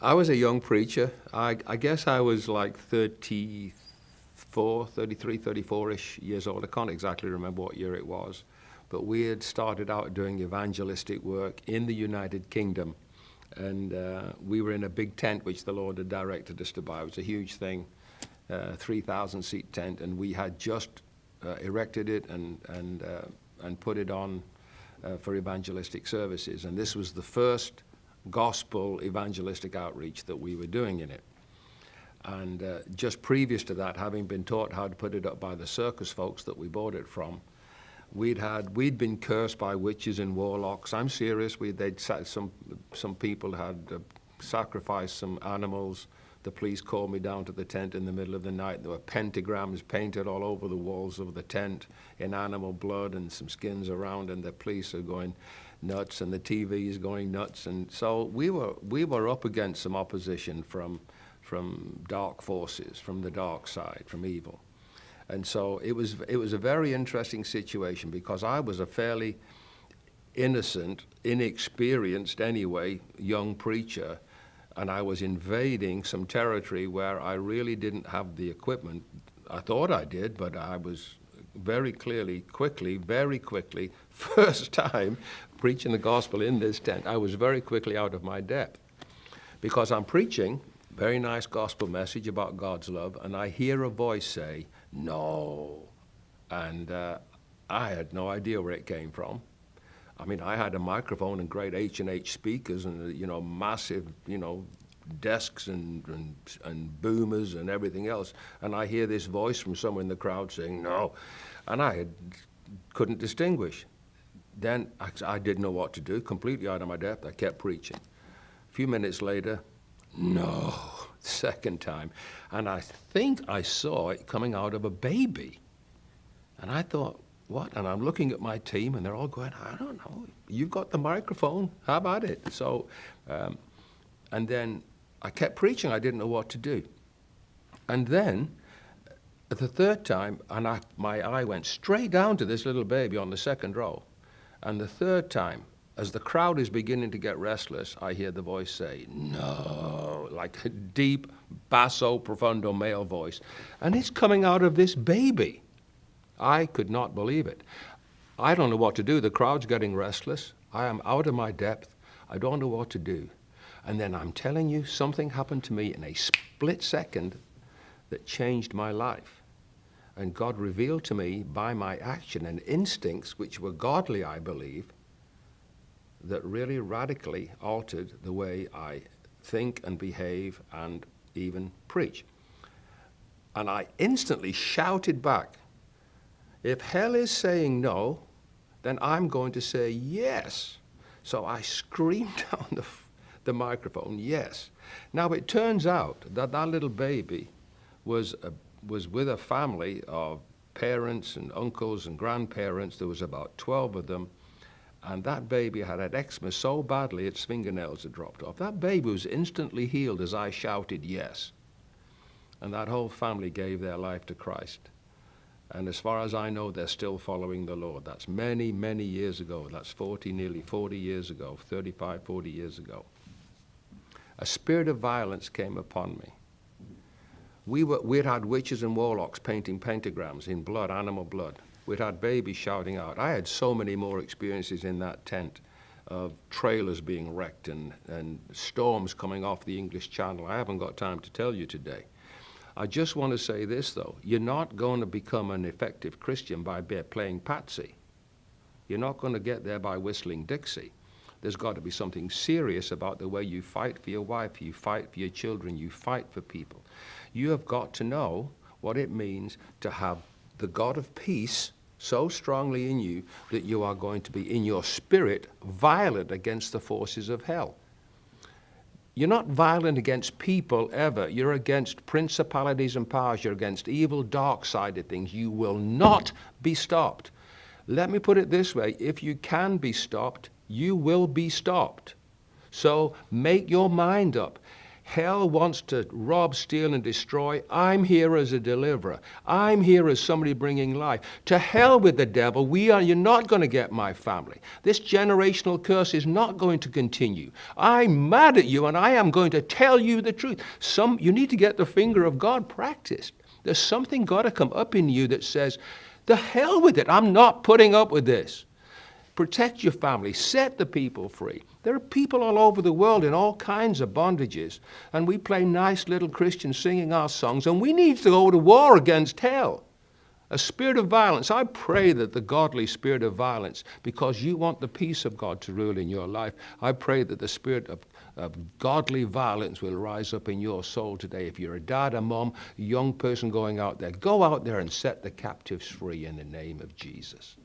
I was a young preacher. I guess I was like 34, 33, 34-ish years old. I can't exactly remember what year it was. But we had started out doing evangelistic work in the United Kingdom. And we were in a big tent which the Lord had directed us to buy. It was a huge thing, 3,000-seat tent. And we had just erected it and put it on for evangelistic services. And this was the first gospel evangelistic outreach that we were doing in it. And just previous to that, having been taught how to put it up by the circus folks that we bought it from, we'd been cursed by witches and warlocks. I'm serious. Some people had sacrificed some animals. The police called me down to the tent in the middle of the night. There were pentagrams painted all over the walls of the tent in animal blood and some skins around, and the police are going nuts and the TV is going nuts. And so we were up against some opposition from dark forces, from the dark side, from evil. And so it was a very interesting situation, because I was a fairly innocent, inexperienced anyway, young preacher, and I was invading some territory where I really didn't have the equipment. I thought I did, but I was very quickly, first time preaching the gospel in this tent, I was very quickly out of my depth, because I'm preaching very nice gospel message about God's love, and I hear a voice say, "No." And I had no idea where it came from. I mean, I had a microphone and great H&H speakers and, massive, desks and boomers and everything else. And I hear this voice from somewhere in the crowd saying, "No." And I couldn't distinguish. Then I didn't know what to do, completely out of my depth. I kept preaching. A few minutes later, "No," second time. And I think I saw it coming out of a baby. And I thought, what? And I'm looking at my team, and they're all going, "I don't know. You've got the microphone. How about it?" So, and then I kept preaching. I didn't know what to do. And then, the third time, and my eye went straight down to this little baby on the second row. And the third time, as the crowd is beginning to get restless, I hear the voice say, "No," like a deep, basso profundo male voice. And it's coming out of this baby. I could not believe it. I don't know what to do. The crowd's getting restless. I am out of my depth. I don't know what to do. And then I'm telling you, something happened to me in a split second that changed my life. And God revealed to me by my action and instincts, which were godly, I believe, that really radically altered the way I think and behave and even preach. And I instantly shouted back, "If hell is saying no, then I'm going to say yes." So I screamed down the microphone, "Yes." Now it turns out that little baby was with a family of parents and uncles and grandparents. There was about 12 of them. And that baby had eczema so badly its fingernails had dropped off. That baby was instantly healed as I shouted yes. And that whole family gave their life to Christ. And as far as I know, they're still following the Lord. That's many, many years ago. That's nearly 40 years ago, 35, 40 years ago. A spirit of violence came upon me. We'd had witches and warlocks painting pentagrams in blood, animal blood. We'd had babies shouting out. I had so many more experiences in that tent of trailers being wrecked and storms coming off the English Channel. I haven't got time to tell you today. I just want to say this, though. You're not going to become an effective Christian by playing patsy. You're not going to get there by whistling Dixie. There's got to be something serious about the way you fight for your wife, you fight for your children, you fight for people. You have got to know what it means to have the God of peace so strongly in you that you are going to be, in your spirit, violent against the forces of hell. You're not violent against people ever. You're against principalities and powers. You're against evil, dark-sided things. You will not be stopped. Let me put it this way. If you can be stopped, you will be stopped. So make your mind up. Hell wants to rob, steal, and destroy. I'm here as a deliverer. I'm here as somebody bringing life. To hell with the devil. You're not going to get my family. This generational curse is not going to continue. I'm mad at you, and I am going to tell you the truth. You need to get the finger of God practiced. There's something got to come up in you that says, the hell with it. I'm not putting up with this. Protect your family. Set the people free. There are people all over the world in all kinds of bondages, and we play nice little Christians singing our songs, and we need to go to war against hell. A spirit of violence. I pray that the godly spirit of violence, because you want the peace of God to rule in your life, I pray that the spirit of godly violence will rise up in your soul today. If you're a dad, a mom, a young person going out there, go out there and set the captives free in the name of Jesus.